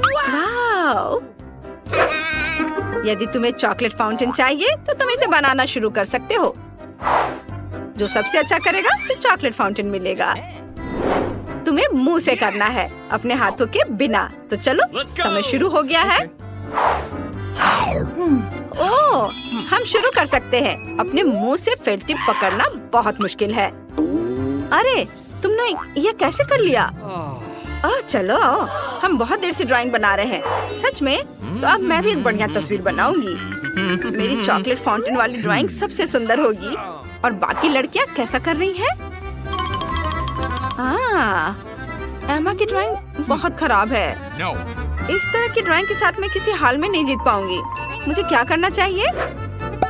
Wow! यदि तुम्हें chocolate fountain चाहिए तो तुम इसे बनाना शुरू कर सकते हो। जो सबसे अच्छा करेगा उसे चॉकलेट फाउंटेन मिलेगा। तुम्हें मुंह से करना है, अपने हाथों के बिना। तो चलो, समय शुरू हो गया है। ओह, हम शुरू कर सकते हैं। अपने मुंह से फेल्ट टिप पकड़ना बहुत मुश्किल है। अरे, तुमने ये कैसे कर लिया? चलो, हम बहुत देर से ड्राइंग बना रहे हैं। सच में? तो अब मैं भी एक बढ़िया तस्वीर बनाऊंगी। मेरी चॉकलेट फाउंटेन वाली ड्राइंग सबसे सुंदर होगी। और बाकी लड़कियां कैसा कर रही हैं? एमा की ड्राइंग बहुत खराब है। इस तरह की ड्राइंग के साथ मैं किसी हाल में नहीं जीत पाऊंगी। मुझे क्या करना चाहिए?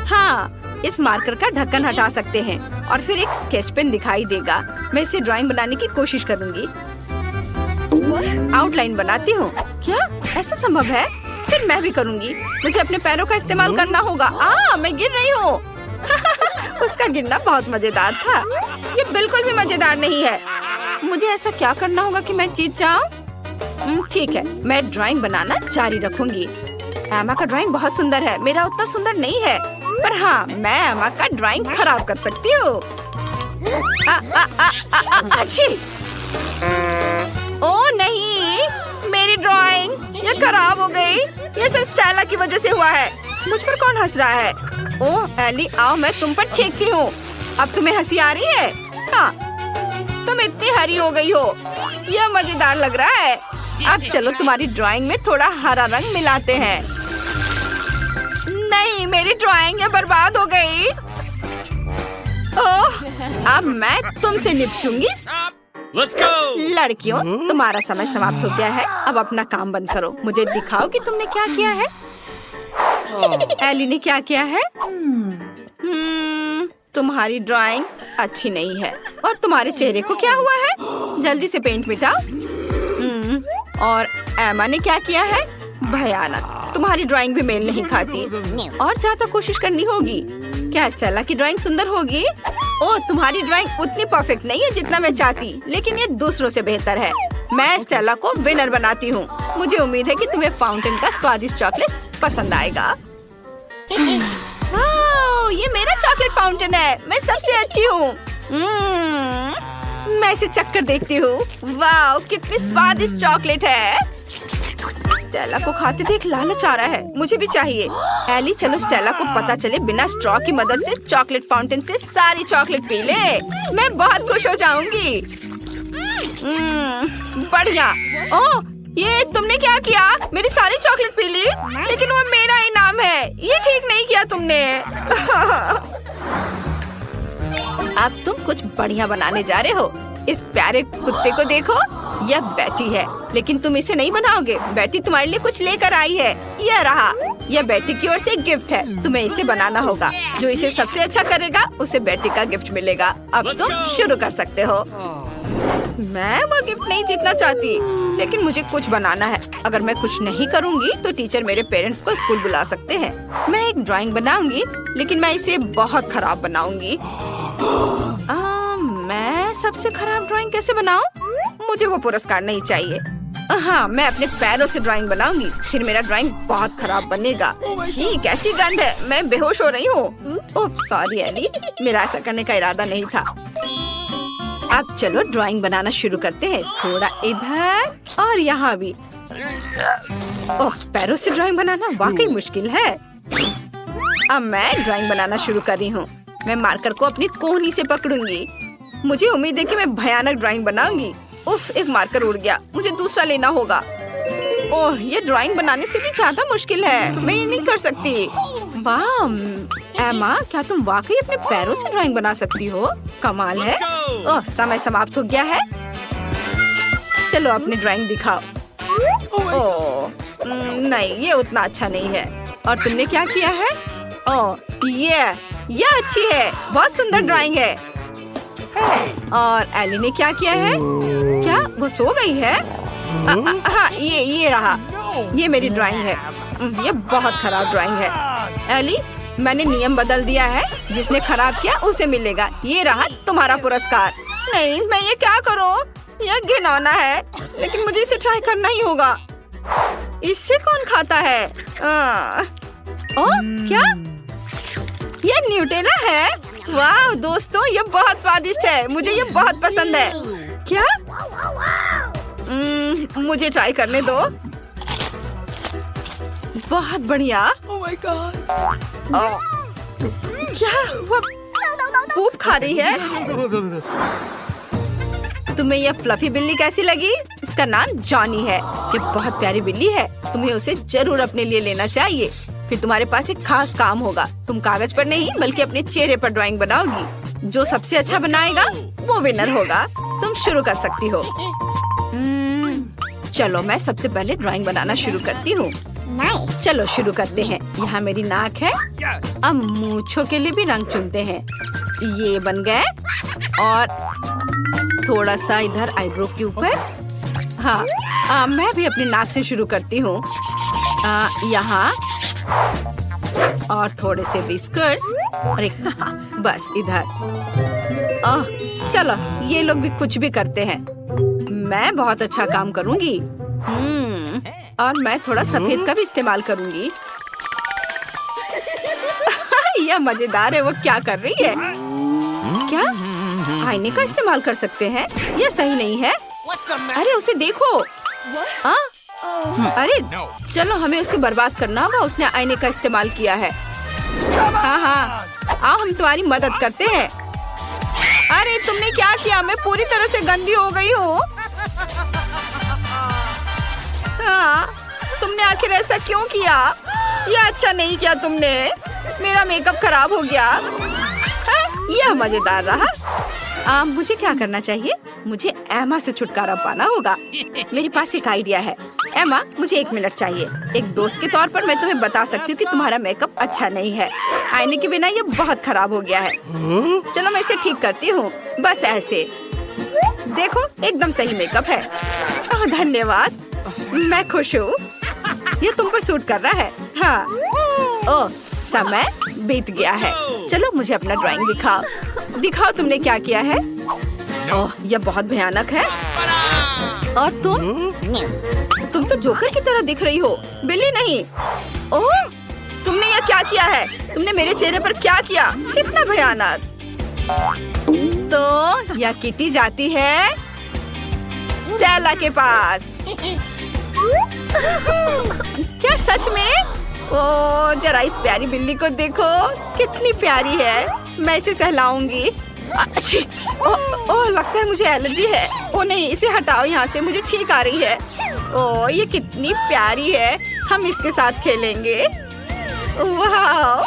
हाँ, इस मार्कर का ढक्कन हटा सकते हैं और फिर एक स्केच पेन दिखाई देगा। मैं इसे ड्राइंग बनाने की कोशिश करूंगी। आउटलाइन बनाती हूँ। क्या ऐसा संभव है? फिर मैं भी करूंगी। मुझे अपने पैरों का इस्तेमाल करना होगा। मैं गिर रही हूँ। उसका गिरना बहुत मजेदार था। ये बिल्कुल भी मजेदार नहीं है। मुझे ऐसा क्या करना होगा कि मैं जीत जाऊँ? ठीक है, मैं ड्राइंग बनाना जारी रखूंगी। एमा का ड्राइंग बहुत सुंदर है। मेरा उतना सुंदर नहीं है, पर हाँ, मैं एमा का ड्राइंग खराब कर सकती हूँ। अच्छी। ओह नहीं, मेरी ड्राइंग ये खराब हो गई। ये सब स्टेला की वजह से हुआ है। मुझ पर कौन हंस रहा है? ओह एली, आओ मैं तुम पर छींकती हूँ। अब तुम्हें हंसी आ रही है? हाँ, तुम इतनी हरी हो गई हो। यह मजेदार लग रहा है। अब चलो तुम्हारी ड्राइंग में थोड़ा हरा रंग मिलाते हैं। नहीं, मेरी ड्राइंग ये बर्बाद हो गई। ओह, अब मैं तुमसे निपटूंगी। लड़कियों, तुम्हारा समय समाप्त हो गया है। अब अपना काम बंद करो। मुझे दिखाओ कि तुमने क्या किया है। एली ने क्या किया है? तुम्हारी ड्राइंग अच्छी नहीं है। और तुम्हारे चेहरे को क्या हुआ है? जल्दी से पेंट मिटाओ। और एमा ने क्या किया है? भयानक। तुम्हारी ड्राइंग भी मेल नहीं खाती। और ज्यादा कोशिश करनी होगी। क्या स्टेला की ड्राइंग सुंदर होगी? ओह, तुम्हारी ड्राइंग उतनी परफेक्ट नहीं है जितना मैं चाहती, लेकिन ये दूसरों से बेहतर है। मैं स्टेला को विनर बनाती हूँ। मुझे उम्मीद है कि तुम्हें फाउंटेन का स्वादिष्ट चॉकलेट पसंद आएगा। ये मेरा चॉकलेट फाउंटेन है। मैं सबसे अच्छी हूँ। मैं इसे चक्कर देखती हूँ। वाह, कितनी स्वादिष्ट चॉकलेट है। स्टेला को खाते देख लालच आ रहा है। मुझे भी चाहिए। एली, चलो स्टेला को पता चले बिना स्ट्रॉ की मदद से चॉकलेट फाउंटेन से सारी चॉकलेट पी ले। मैं बहुत खुश हो जाऊंगी। बढ़िया। ओह, ये तुमने क्या किया? मेरी सारी चॉकलेट पी ली? लेकिन वो मेरा इनाम है। ये ठीक नहीं किया तुमने। अब तुम कुछ बढ़िया बनाने जा रहे हो। इस प्यारे कुत्ते को देखो। यह बैटी है, लेकिन तुम इसे नहीं बनाओगे। बैटी तुम्हारे लिए कुछ लेकर आई है। यह रहा। यह बैटी की ओर से एक गिफ्ट है। तुम्हें इसे बनाना होगा। जो इसे सबसे अच्छा करेगा उसे बैटी का गिफ्ट मिलेगा। अब तुम शुरू कर सकते हो। मैं वो गिफ्ट नहीं जीतना चाहती, लेकिन मुझे कुछ बनाना है। अगर मैं कुछ नहीं करूँगी तो टीचर मेरे पेरेंट्स को स्कूल बुला सकते हैं। मैं एक ड्राइंग बनाऊंगी, लेकिन मैं इसे बहुत खराब बनाऊंगी। मैं सबसे खराब ड्राइंग कैसे बनाऊं? मुझे वो पुरस्कार नहीं चाहिए। हाँ, मैं अपने पैरों से ड्राइंग बनाऊंगी। फिर मेरा ड्राइंग बहुत खराब बनेगा। छी, कैसी गंध है। मैं बेहोश हो रही हूँ। ओह सॉरी एली, मेरा ऐसा करने का इरादा नहीं था। अब चलो ड्राइंग बनाना शुरू करते हैं। थोड़ा इधर और यहाँ भी। ओह, पैरों से ड्राइंग बनाना वाकई मुश्किल है। अब मैं ड्राइंग बनाना शुरू कर रही हूँ। मैं मार्कर को अपनी कोहनी से पकड़ूंगी। मुझे उम्मीद है कि मैं भयानक ड्राइंग बनाऊंगी। उफ, एक मार्कर उड़ गया। मुझे दूसरा लेना होगा। ओह, ये ड्राइंग बनाने से भी ज्यादा मुश्किल है। मैं ये नहीं कर सकती। वाह एमा, क्या तुम वाकई अपने पैरों से ड्राइंग बना सकती हो? कमाल है। ओह, समय समाप्त हो गया है। चलो अपनी ड्राइंग दिखाओ। ओह नहीं, ये उतना अच्छा नहीं है। और तुमने क्या किया है? ओह, ये अच्छी है। बहुत सुंदर ड्राइंग है। और एली ने क्या किया है? क्या वो सो गई है? हाँ, ये रहा। ये मेरी ड्राइंग है। ये बहुत खराब ड्राइंग है। एली, मैंने नियम बदल दिया है। जिसने खराब किया उसे मिलेगा। ये रहा तुम्हारा पुरस्कार। नहीं, मैं ये क्या करूँ? यह घिनौना है, लेकिन मुझे इसे ट्राई करना ही होगा। इससे कौन खाता है? क्या ये न्यूटेला है? वाह दोस्तों, ये बहुत स्वादिष्ट है। मुझे ये बहुत पसंद है। क्या? मुझे ट्राई करने दो। बहुत बढ़िया। Oh my God. क्या वो पूप खा रही है? तुम्हें यह फ्लफी बिल्ली कैसी लगी? इसका नाम जॉनी है। ये बहुत प्यारी बिल्ली है। तुम्हें उसे जरूर अपने लिए लेना चाहिए। फिर तुम्हारे पास एक खास काम होगा। तुम कागज पर नहीं बल्कि अपने चेहरे पर ड्राइंग बनाओगी। जो सबसे अच्छा बनाएगा वो विनर होगा। तुम शुरू कर सकती हो। चलो मैं सबसे पहले ड्राइंग बनाना शुरू करती हूँ। चलो शुरू करते हैं। यहाँ मेरी नाक है। अब मूंछों के लिए भी रंग चुनते हैं। ये बन गए। और थोड़ा सा इधर आईब्रो के ऊपर। हाँ, मैं भी अपनी नाक से शुरू करती हूँ। यहाँ और थोड़े से व्हिस्कर्स और एक बस इधर। चलो ये लोग भी कुछ भी करते हैं। मैं बहुत अच्छा काम करूँगी। और मैं थोड़ा सफेद का भी इस्तेमाल करूँगी। यह मजेदार है। वो क्या कर रही है? क्या आईने का इस्तेमाल कर सकते हैं? यह सही नहीं है। अरे उसे देखो। अरे चलो हमें उसे बर्बाद करना होगा। उसने आईने का इस्तेमाल किया है। हाँ, आओ हम तुम्हारी मदद करते हैं। अरे तुमने क्या किया? मैं पूरी तरह से गंदी हो गई हूँ। हाँ, तुमने आखिर ऐसा क्यों किया? यह अच्छा नहीं किया तुमने। मेरा मेकअप खराब हो गया। यह मजेदार रहा। मुझे क्या करना चाहिए? मुझे एमा से छुटकारा पाना होगा। मेरे पास एक आइडिया है। एमा, मुझे 1 मिनट चाहिए। एक दोस्त के तौर पर मैं तुम्हें बता सकती हूँ कि तुम्हारा मेकअप अच्छा नहीं है। आईने के बिना ये बहुत खराब हो गया है। चलो मैं इसे ठीक करती हूँ। बस ऐसे देखो, एकदम सही मेकअप है। धन्यवाद, मैं खुश हूँ। ये तुम पर सूट कर रहा है। हाँ। ओह, समय बीत गया है। चलो मुझे अपना ड्राइंग दिखाओ। दिखाओ तुमने क्या किया है। ओह, यह बहुत भयानक है। और तुम तो जोकर की तरह दिख रही हो, बिल्ली नहीं। ओह, तुमने यह क्या किया है? तुमने मेरे चेहरे पर क्या किया? कितना भयानक। तो यह किटी जाती है स्टेला के पास। क्या सच में? ओह, जरा इस प्यारी बिल्ली को देखो, कितनी प्यारी है। मैं इसे सहलाऊंगी। ओह, लगता है मुझे एलर्जी है। ओह नहीं, इसे हटाओ यहाँ से, मुझे छींक आ रही है। ओह, ये कितनी प्यारी है। हम इसके साथ खेलेंगे। वाह!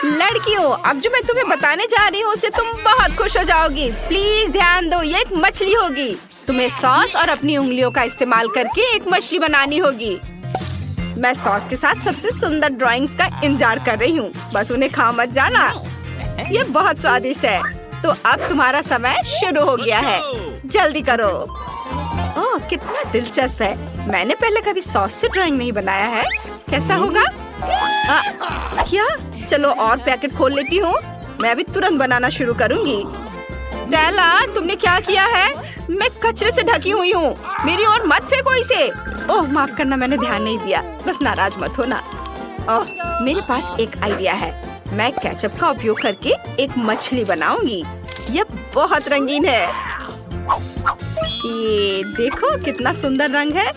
लड़कियों, अब जो मैं तुम्हें बताने जा रही हूँ उसे तुम बहुत खुश हो जाओगी। प्लीज ध्यान दो, ये एक मछली होगी। तुम्हें सॉस और अपनी उंगलियों का इस्तेमाल करके एक मछली बनानी होगी। मैं सॉस के साथ सबसे सुंदर ड्राइंग्स का इंतजार कर रही हूँ। बस उन्हें खा मत जाना। ये बहुत स्वादिष्ट है। तो अब तुम्हारा समय शुरू हो गया है। जल्दी करो। ओह, कितना दिलचस्प है। मैंने पहले कभी सॉस से ड्राइंग नहीं बनाया है। कैसा होगा? क्या? चलो और पैकेट खोल लेती हूँ। मैं अभी तुरंत बनाना शुरू करूँगी। स्टेला, तुमने क्या किया है? मैं कचरे से ढकी हुई हूँ। मेरी ओर मत फेंको इसे। ओह, माफ करना, मैंने ध्यान नहीं दिया। बस नाराज मत होना। ओह, मेरे पास एक आइडिया है। मैं केचप का उपयोग करके एक मछली बनाऊंगी। यह बहुत रंगीन है। ये देखो कितना सुंदर रंग है।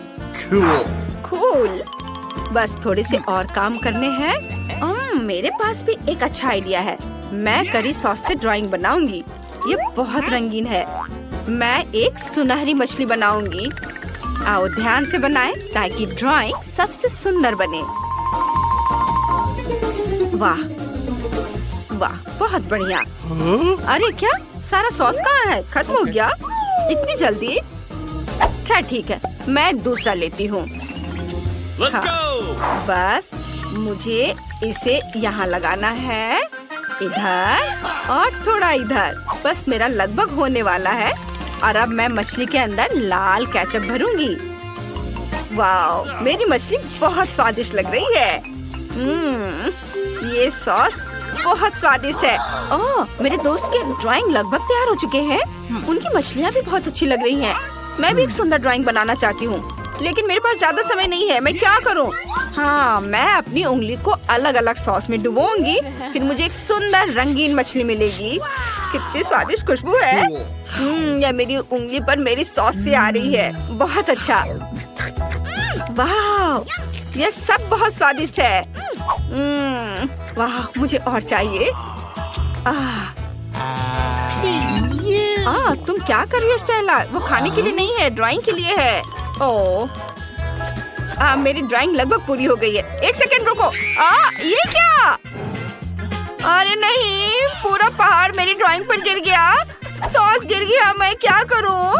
कूल। बस थोड़े से और काम करने हैं। मेरे पास भी एक अच्छा आइडिया है। मैं करी सॉस से ड्राइंग बनाऊंगी। ये बहुत रंगीन है। मैं एक सुनहरी मछली बनाऊंगी। आओ ध्यान से बनाएं ताकि ड्राइंग सबसे सुंदर बने। वाह वाह, बहुत बढ़िया। अरे क्या, सारा सॉस कहाँ है? खत्म हो गया इतनी जल्दी? खैर ठीक है, मैं दूसरा लेती हूँ। हाँ, बस मुझे इसे यहाँ लगाना है, इधर और थोड़ा इधर। बस मेरा लगभग होने वाला है। और अब मैं मछली के अंदर लाल केचप भरूंगी। वाओ, मेरी मछली बहुत स्वादिष्ट लग रही है। ये सॉस बहुत स्वादिष्ट है। ओह, मेरे दोस्त के ड्राइंग लगभग तैयार हो चुके हैं। उनकी मछलियाँ भी बहुत अच्छी लग रही हैं। मैं भी एक सुंदर ड्राइंग बनाना चाहती हूँ, लेकिन मेरे पास ज्यादा समय नहीं है। मैं क्या करूँ? हाँ, मैं अपनी उंगली को अलग अलग सॉस में डुबोऊंगी, फिर मुझे एक सुंदर रंगीन मछली मिलेगी। कितनी स्वादिष्ट खुशबू है। यह मेरी उंगली पर मेरी सॉस से आ रही है। बहुत अच्छा। वाह, यह सब बहुत स्वादिष्ट है। वाह, मुझे और चाहिए। तुम क्या कर रही हो स्टेला? वो खाने के लिए नहीं है, ड्राइंग के लिए है। मेरी ड्राइंग लगभग पूरी हो गई है। एक सेकंड रुको। ये क्या? अरे नहीं, पूरा पहाड़ मेरी ड्राइंग पर गिर गया। सॉस गिर गया। मैं क्या करूं?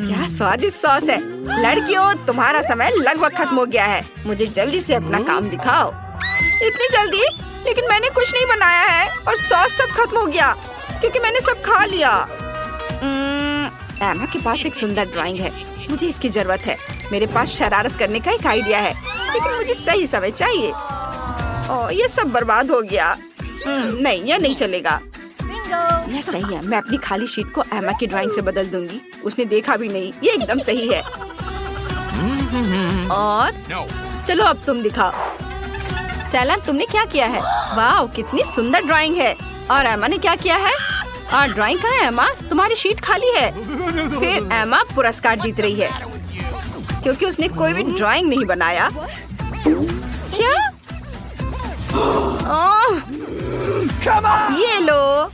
क्या स्वादिष्ट सॉस है। लड़कियों, तुम्हारा समय लगभग खत्म हो गया है। मुझे जल्दी से अपना काम दिखाओ। इतनी जल्दी? लेकिन मैंने कुछ नहीं बनाया है और सॉस सब खत्म हो गया क्योंकि मैंने सब खा लिया। एमा के पास एक सुंदर ड्राइंग है, मुझे इसकी जरूरत है। मेरे पास शरारत करने का एक आइडिया है, लेकिन मुझे सही समय चाहिए। ये सब बर्बाद हो गया। नहीं, यह नहीं चलेगा। यह सही है। मैं अपनी खाली शीट को एमा की ड्राइंग से बदल दूंगी। उसने देखा भी नहीं। ये एकदम सही है। और चलो अब तुम दिखाओ। स्टेला, तुमने क्या किया है? वाह, कितनी सुंदर ड्राइंग है। और एमा ने क्या किया है? ड्राइंग कहाँ है एमा? तुम्हारी शीट खाली है। फिर एमा पुरस्कार जीत रही है क्योंकि उसने कोई भी ड्राइंग नहीं बनाया। क्या? ये लो।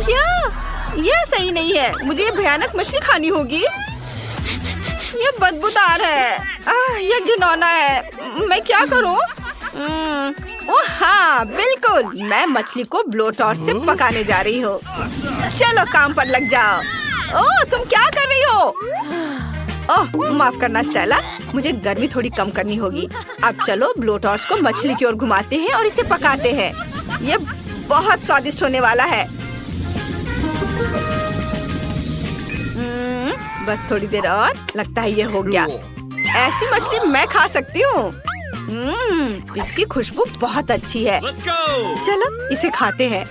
क्या? यह सही नहीं है। मुझे ये भयानक मछली खानी होगी। ये बदबूदार है। यह घिनौना है। मैं क्या करूं? ओह हाँ, बिल्कुल। मैं मछली को ब्लो टॉर्च से पकाने जा रही हूँ। चलो काम पर लग जाओ। ओह, तुम क्या कर रही हो? ओह, माफ करना स्टेला, मुझे गर्मी थोड़ी कम करनी होगी। अब चलो ब्लो टॉर्च को मछली की ओर घुमाते हैं और इसे पकाते हैं। ये बहुत स्वादिष्ट होने वाला है। बस थोड़ी देर और। लगता है ये हो गया। ऐसी मछली मैं खा सकती हूँ। इसकी खुशबू बहुत अच्छी है। चलो इसे खाते हैं।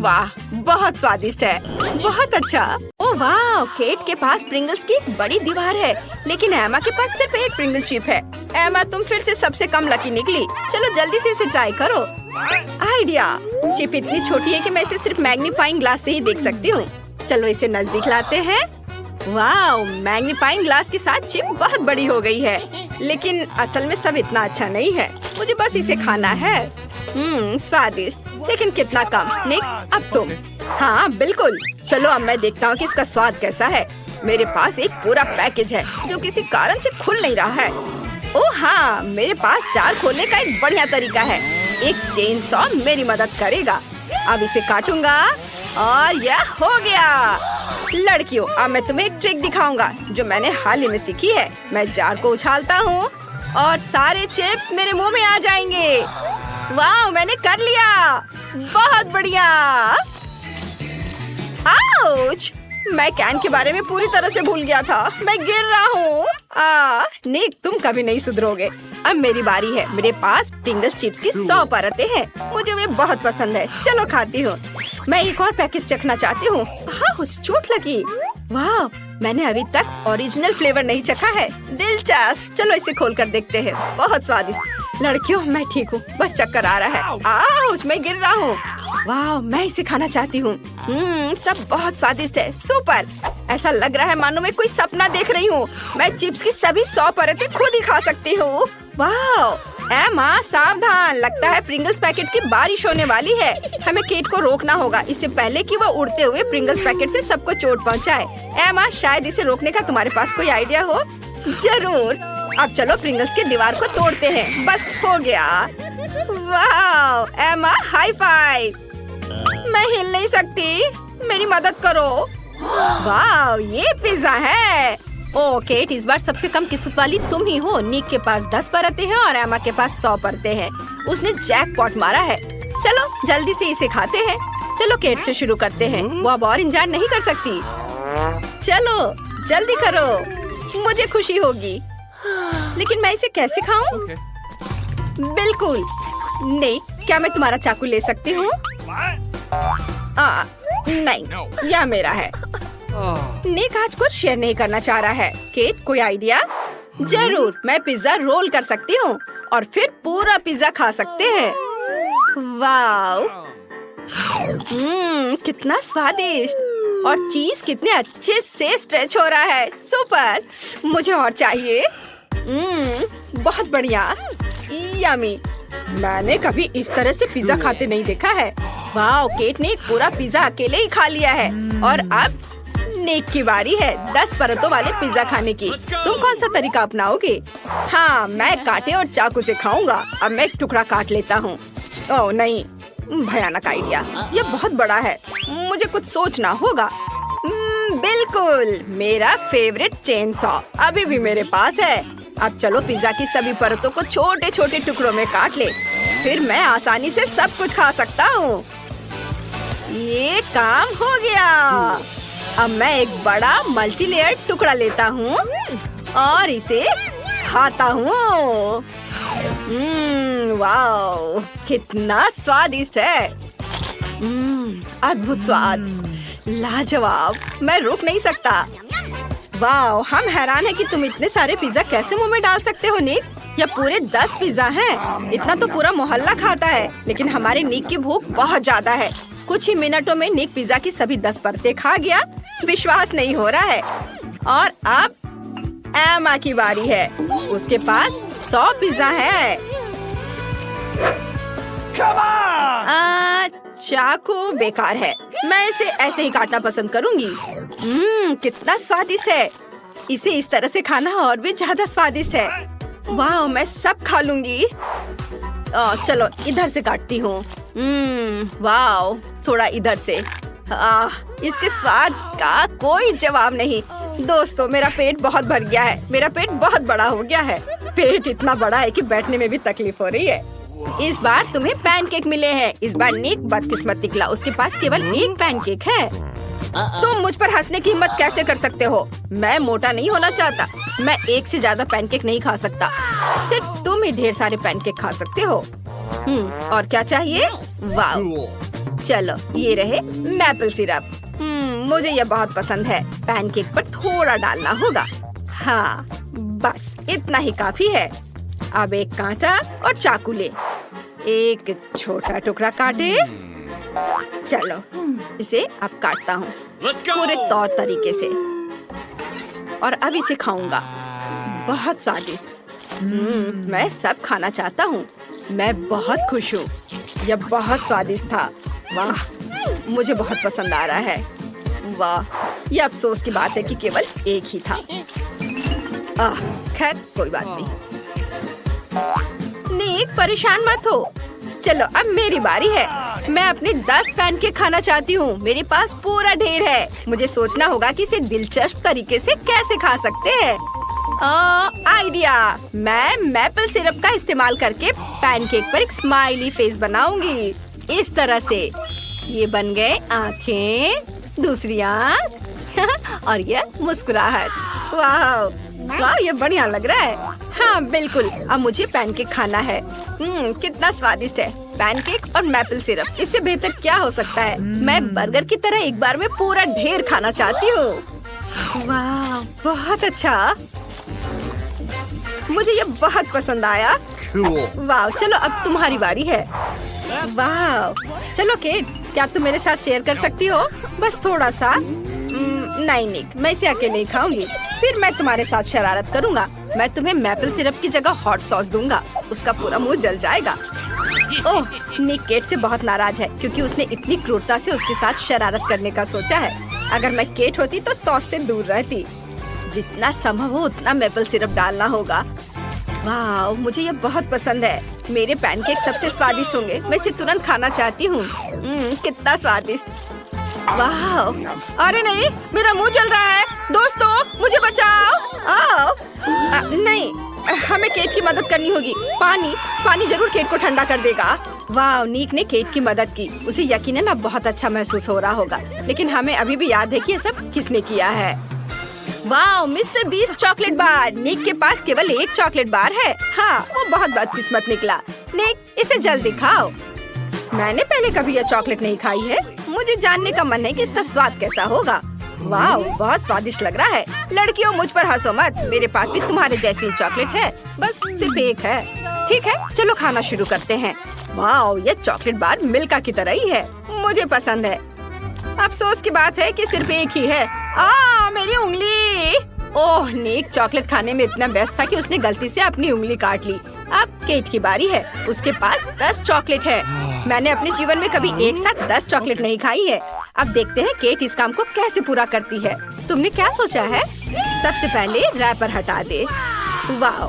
वाह, बहुत स्वादिष्ट है। बहुत अच्छा। ओह वाह, केट के पास प्रिंगल्स की एक बड़ी दीवार है, लेकिन एमा के पास सिर्फ एक प्रिंगल चिप है। एमा, तुम फिर से सबसे कम लकी निकली। चलो जल्दी से इसे ट्राई करो। आइडिया। चिप इतनी छोटी है कि मैं इसे सिर्फ मैग्नीफाइंग ग्लास से ही देख सकती हूँ। चलो इसे नजदीक लाते हैं। वाह, मैग्नीफाइंग ग्लास के साथ चिप बहुत बड़ी हो गई है, लेकिन असल में सब इतना अच्छा नहीं है। मुझे बस इसे खाना है। स्वादिष्ट, लेकिन कितना कम। निक, अब तुम। हाँ बिल्कुल। चलो अब मैं देखता हूँ कि इसका स्वाद कैसा है। मेरे पास एक पूरा पैकेज है जो किसी कारण से खुल नहीं रहा है। ओह हाँ, मेरे पास जार खोलने का एक बढ़िया तरीका है। एक चेन सॉ मेरी मदद करेगा। अब इसे काटूंगा और यह हो गया। लड़कियों, अब मैं तुम्हें एक ट्रिक दिखाऊंगा जो मैंने हाल ही में सीखी है। मैं जार को उछालता हूँ और सारे चिप्स मेरे मुंह में आ जाएंगे। वाह, मैंने कर लिया। बहुत बढ़िया। आउच! मैं कैन के बारे में पूरी तरह से भूल गया था। मैं गिर रहा हूँ। निक, तुम कभी नहीं सुधरोगे। अब मेरी बारी है। मेरे पास प्रिंगल्स चिप्स की 100 परतें हैं। मुझे वे बहुत पसंद है। चलो खाती हूँ। मैं एक और पैकेट चखना चाहती हूँ। हाँ, कुछ चोट लगी। वाह, मैंने अभी तक ओरिजिनल फ्लेवर नहीं चखा है। दिलचस्प। चलो इसे खोल कर देखते हैं। बहुत स्वादिष्ट। लड़कियों, मैं ठीक हूँ, बस चक्कर आ रहा है। आउच, मैं गिर रहा हूँ। वाह, मैं इसे खाना चाहती हूँ। सब बहुत स्वादिष्ट है। सुपर। ऐसा लग रहा है मानो मैं कोई सपना देख रही हूँ। मैं चिप्स की सभी 100 परतें खुद ही खा सकती हूँ। वाह, एमा सावधान, लगता है प्रिंगल्स पैकेट की बारिश होने वाली है। हमें केट को रोकना होगा इससे पहले कि वह उड़ते हुए प्रिंगल्स पैकेट से सबको चोट पहुंचाए। एमा, शायद इसे रोकने का तुम्हारे पास कोई आइडिया हो। जरूर। अब चलो प्रिंगल्स की दीवार को तोड़ते हैं। बस हो गया। वाह एमा, हाई फाइव। मैं हिल नहीं सकती, मेरी मदद करो। वाह, ये पिज्जा है। ओ केट, इस बार सबसे कम किस्मत वाली तुम ही हो। निक के पास 10 परतें हैं और एमा के पास 100 परतें हैं। उसने जैकपॉट मारा है। चलो जल्दी से इसे खाते हैं। चलो केट से शुरू करते हैं। वो अब और इंतजार नहीं कर सकती। चलो जल्दी करो, मुझे खुशी होगी। लेकिन मैं इसे कैसे खाऊं? बिल्कुल नहीं। क्या मैं तुम्हारा चाकू ले सकती हूँ? नहीं, यह मेरा है। निक आज कुछ शेयर नहीं करना चाह रहा है। केट, कोई आइडिया? जरूर, मैं पिज्जा रोल कर सकती हूँ और फिर पूरा पिज्जा खा सकते हैं। वाव, कितना स्वादिष्ट, और चीज कितने अच्छे से स्ट्रेच हो रहा है। सुपर, मुझे और चाहिए। बहुत बढ़िया, यम्मी। मैंने कभी इस तरह से पिज्जा खाते नहीं देखा है। वाव, केट ने एक पूरा पिज्जा अकेले ही खा लिया है। और अब निक की बारी है 10 परतों वाले पिज्जा खाने की। तुम कौन सा तरीका अपनाओगे? हाँ, मैं कांटे और चाकू से खाऊंगा। अब मैं एक टुकड़ा काट लेता हूँ। ओह नहीं, भयानक आइडिया, ये बहुत बड़ा है। मुझे कुछ सोचना होगा। बिल्कुल, मेरा फेवरेट चेन सॉ अभी भी मेरे पास है। अब चलो पिज्जा की सभी परतों को छोटे छोटे टुकड़ों में काट ले, फिर मैं आसानी से सब कुछ खा सकता हूँ। ये काम हो गया। अब मैं एक बड़ा मल्टीलेयर टुकड़ा लेता हूँ और इसे खाता हूँ। वाओ, कितना स्वादिष्ट है। अद्भुत स्वाद, लाजवाब, मैं रुक नहीं सकता। वाओ, हम हैरान हैं कि तुम इतने सारे पिज्जा कैसे मुंह में डाल सकते हो निक। यह पूरे 10 पिज्जा हैं। इतना तो पूरा मोहल्ला खाता है, लेकिन हमारे निक की भूख बहुत ज्यादा है। कुछ ही मिनटों में निक पिज्जा की सभी 10 परतें खा गया। विश्वास नहीं हो रहा है। और अब एमा की बारी है। उसके पास 100 पिज्जा है। चाकू बेकार है, मैं इसे ऐसे ही काटना पसंद करूंगी। कितना स्वादिष्ट है। इसे इस तरह से खाना और भी ज्यादा स्वादिष्ट है। वाह, मैं सब खा लूंगी। चलो इधर से काटती हूँ। वाह, थोड़ा इधर से। इसके स्वाद का कोई जवाब नहीं। दोस्तों, मेरा पेट बहुत भर गया है। मेरा पेट बहुत बड़ा हो गया है। पेट इतना बड़ा है कि बैठने में भी तकलीफ हो रही है। इस बार तुम्हें पैनकेक मिले हैं। इस बार निक बदकिस्मत निकला, उसके पास केवल एक पैनकेक है। तुम मुझ पर हंसने की हिम्मत कैसे कर सकते हो? मैं मोटा नहीं होना चाहता। मैं एक से ज्यादा पैनकेक नहीं खा सकता। सिर्फ तुम ही ढेर सारे पैनकेक खा सकते हो। और क्या चाहिए? वाह, चलो ये रहे मैपल सिरप। मुझे ये बहुत पसंद है। पैनकेक पर थोड़ा डालना होगा। हाँ, बस इतना ही काफी है। अब एक कांटा और चाकू ले। एक छोटा टुकड़ा काटे। चलो इसे अब काटता हूँ पूरे तौर तरीके से, और अब इसे खाऊंगा। बहुत स्वादिष्ट। मैं सब खाना चाहता हूँ। मैं बहुत खुश हूँ। यह बहुत स्वादिष्ट था। वाह, मुझे बहुत पसंद आ रहा है। वाह, यह अफसोस की बात है कि केवल एक ही था। खैर कोई बात नहीं। निक, परेशान मत हो। चलो अब मेरी बारी है। मैं अपने 10 पैनकेक खाना चाहती हूँ। मेरे पास पूरा ढेर है। मुझे सोचना होगा कि इसे दिलचस्प तरीके से कैसे खा सकते हैं। आइडिया, मैं मैपल सिरप का इस्तेमाल करके पैनकेक पर एक स्माइली फेस बनाऊंगी। इस तरह से। ये बन गए आँखें, दूसरी आँख और ये मुस्कुराहट। वाह वाह, ये बढ़िया लग रहा है। हाँ बिल्कुल, अब मुझे पैनकेक खाना है। कितना स्वादिष्ट है। पैनकेक और मैपल सिरप, इससे बेहतर क्या हो सकता है। मैं बर्गर की तरह एक बार में पूरा ढेर खाना चाहती हूँ। वाह, बहुत अच्छा, मुझे ये बहुत पसंद आया। वाह, चलो अब तुम्हारी बारी है। वाह, चलो केट, क्या तुम मेरे साथ शेयर कर सकती हो? बस थोड़ा सा। नहीं निक, मैं इसे अकेले ही खाऊंगी। फिर मैं तुम्हारे साथ शरारत करूंगा। मैं तुम्हें मैपल सिरप की जगह हॉट सॉस दूंगा। उसका पूरा मुंह जल जाएगा। ओह, निक केट से बहुत नाराज है क्योंकि उसने इतनी क्रूरता से उसके साथ शरारत करने का सोचा है। अगर मैं केट होती तो सॉस से दूर रहती। जितना संभव हो उतना मैपल सिरप डालना होगा। वाह, मुझे ये बहुत पसंद है। मेरे पैनकेक सबसे स्वादिष्ट होंगे। मैं इसे तुरंत खाना चाहती हूँ। कितना स्वादिष्ट। वाह, अरे नहीं, मेरा मुंह जल रहा है। दोस्तों, मुझे बचाओ। नहीं, हमें केट की मदद करनी होगी। पानी जरूर केट को ठंडा कर देगा। वाह, निक ने केट की मदद की। उसे यकीनन अब बहुत अच्छा महसूस हो रहा होगा। लेकिन हमें अभी भी याद है कि ये सब किसने किया है। वाह, मिस्टर बीस्ट चॉकलेट बार। निक के पास केवल एक चॉकलेट बार है। हाँ, वो बहुत बदकिस्मत निकला। निक, इसे जल्दी खाओ। मैंने पहले कभी यह चॉकलेट नहीं खाई है। मुझे जानने का मन है कि इसका स्वाद कैसा होगा। वाह, बहुत स्वादिष्ट लग रहा है। लड़कियों, मुझ पर हंसो मत, मेरे पास भी तुम्हारे जैसी ही चॉकलेट है, बस सिर्फ एक है। ठीक है, चलो खाना शुरू करते हैं। वाह, ये चॉकलेट बार मिल्का की तरह ही है, मुझे पसंद है। अफसोस की बात है कि सिर्फ एक ही है। मेरी उंगली। ओह, निक चॉकलेट खाने में इतना व्यस्त था कि उसने गलती से अपनी उंगली काट ली। अब केट की बारी है, उसके पास 10 चॉकलेट है। मैंने अपने जीवन में कभी एक साथ 10 चॉकलेट नहीं खाई है। अब देखते हैं केट इस काम को कैसे पूरा करती है। तुमने क्या सोचा है? सबसे पहले रैपर हटा दे। वाह,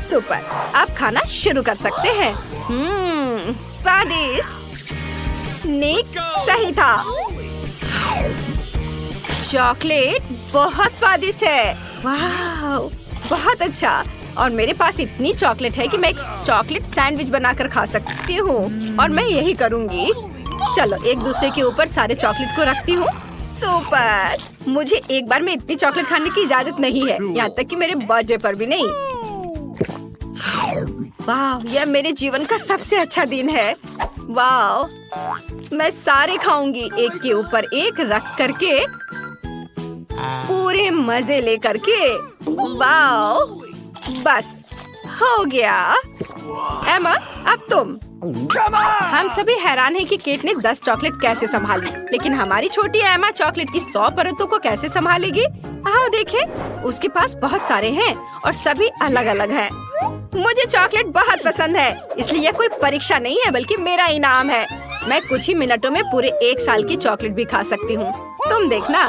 सुपर। अब खाना शुरू कर सकते हैं। स्वादिष्ट। निक सही था। चॉकलेट बहुत स्वादिष्ट है। वाह, बहुत अच्छा। और मेरे पास इतनी चॉकलेट है कि मैं एक चॉकलेट सैंडविच बनाकर खा सकती हूँ, और मैं यही करूँगी। चलो एक दूसरे के ऊपर सारे चॉकलेट को रखती हूँ। सुपर। मुझे एक बार में इतनी चॉकलेट खाने की इजाजत नहीं है, यहाँ तक कि मेरे बर्थडे पर भी नहीं। वाह, यह मेरे जीवन का सबसे अच्छा दिन है। वाह, मैं सारे खाऊंगी, एक के ऊपर एक रख करके, पूरे मजे ले करके। वाह, बस हो गया। एमा, अब तुम। हम सभी हैरान हैं कि केट ने 10 चॉकलेट कैसे संभाली, लेकिन हमारी छोटी एमा चॉकलेट की 100 परतों को कैसे संभालेगी? आओ देखें। उसके पास बहुत सारे हैं और सभी अलग अलग हैं। मुझे चॉकलेट बहुत पसंद है, इसलिए यह कोई परीक्षा नहीं है बल्कि मेरा इनाम है। मैं कुछ ही मिनटों में पूरे 1 साल की चॉकलेट भी खा सकती हूँ। तुम देखना।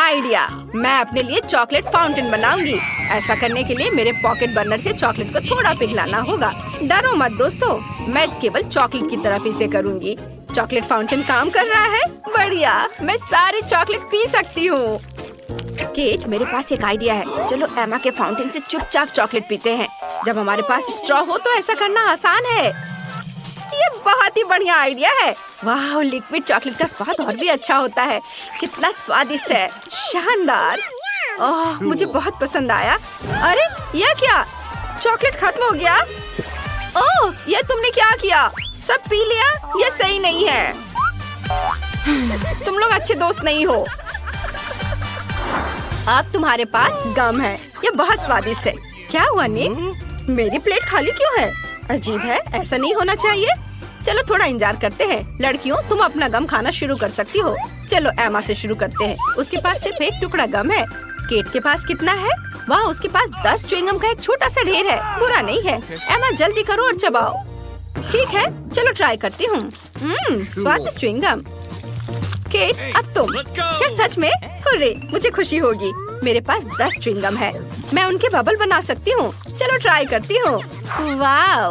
आइडिया, मैं अपने लिए चॉकलेट फाउंटेन बनाऊंगी। ऐसा करने के लिए मेरे पॉकेट बर्नर से चॉकलेट को थोड़ा पिघलाना होगा। डरो मत दोस्तों, मैं केवल चॉकलेट की तरफ इसे करूंगी। चॉकलेट फाउंटेन काम कर रहा है। बढ़िया, मैं सारी चॉकलेट पी सकती हूँ। केट, मेरे पास एक आइडिया है। चलो एमा के फाउंटेन से चुपचाप चॉकलेट पीते हैं। जब हमारे पास स्ट्रॉ हो तो ऐसा करना आसान है। ये बहुत ही बढ़िया आइडिया है। वाह, लिक्विड चॉकलेट का स्वाद और भी अच्छा होता है। कितना स्वादिष्ट है, शानदार। ओह, मुझे बहुत पसंद आया। अरे यह क्या, चॉकलेट खत्म हो गया? ओह, यह तुमने क्या किया? सब पी लिया? यह सही नहीं है। तुम लोग अच्छे दोस्त नहीं हो। अब तुम्हारे पास गम है, यह बहुत स्वादिष्ट है। क्या हुआ निक? मेरी प्लेट खाली क्यों है? अजीब है, ऐसा नहीं होना चाहिए। चलो थोड़ा इंतजार करते हैं। लड़कियों, तुम अपना गम खाना शुरू कर सकती हो। चलो एमा से शुरू करते हैं। उसके पास सिर्फ एक टुकड़ा गम है। केट के पास कितना है? वाह, उसके पास 10 च्युइंगम का एक छोटा सा ढेर है। बुरा नहीं है। एमा जल्दी करो और चबाओ। ठीक है, चलो ट्राई करती हूँ। स्वादिष्ट च्युइंगम। केट, अब तुम। क्या सच में? हुर्रे, मुझे खुशी होगी। मेरे पास 10 च्युइंगम है, मैं उनके बबल बना सकती हूँ। चलो ट्राई करती हूँ। वाह,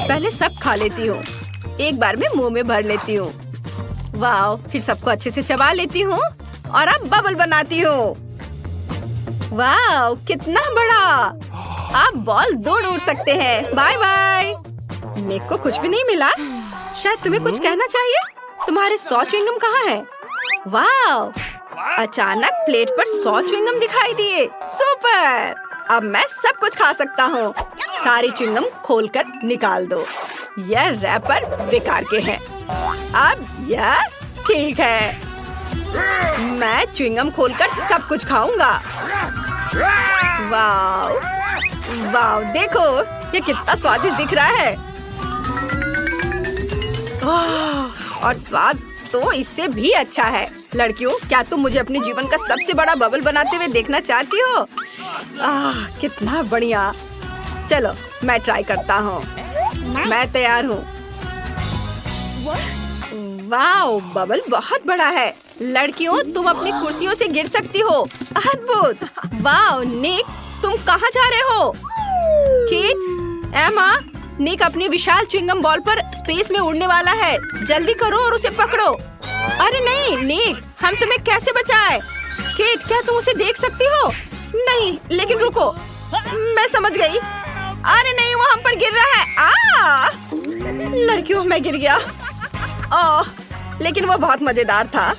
पहले सब खा लेती हूँ, एक बार में मुंह में भर लेती हूँ। वाह, फिर सबको अच्छे से चबा लेती हूँ और अब बबल बनाती हूँ। वाह, कितना बड़ा। आप बॉल दौड़ उड़ सकते हैं। Bye bye. निक को कुछ भी नहीं मिला। शायद तुम्हें कुछ कहना चाहिए। तुम्हारे 100 च्युइंगम कहाँ है? वाह, अचानक प्लेट पर 100 च्युइंगम दिखाई दिए। सुपर, अब मैं सब कुछ खा सकता हूँ। सारी च्युइंगम खोलकर निकाल दो। यह रैपर बेकार के हैं। अब यह ठीक है। मैं च्युइंगम खोलकर सब कुछ खाऊंगा। वाह, वाह, देखो ये कितना स्वादिष्ट दिख रहा है। और स्वाद तो इससे भी अच्छा है। लड़कियों, क्या तुम मुझे अपने जीवन का सबसे बड़ा बबल बनाते हुए देखना चाहती हो? कितना बढ़िया। चलो मैं ट्राई करता हूँ। मैं तैयार हूँ। वाह, बबल बहुत बड़ा है। लड़कियों, तुम अपनी कुर्सियों से गिर सकती हो। अद्भुत। वाह, निक, तुम कहाँ जा रहे हो? केट, एमा, निक अपनी विशाल च्युइंगम बॉल पर स्पेस में उड़ने वाला है। जल्दी करो और उसे पकड़ो। अरे नहीं निक, हम तुम्हें कैसे बचाएं? केट, क्या तुम उसे देख सकती हो? नहीं, लेकिन रुको, मैं समझ गई। अरे नहीं, वो हम पर गिर रहा है। लड़कियों, मैं गिर गया। लेकिन वो बहुत मजेदार था।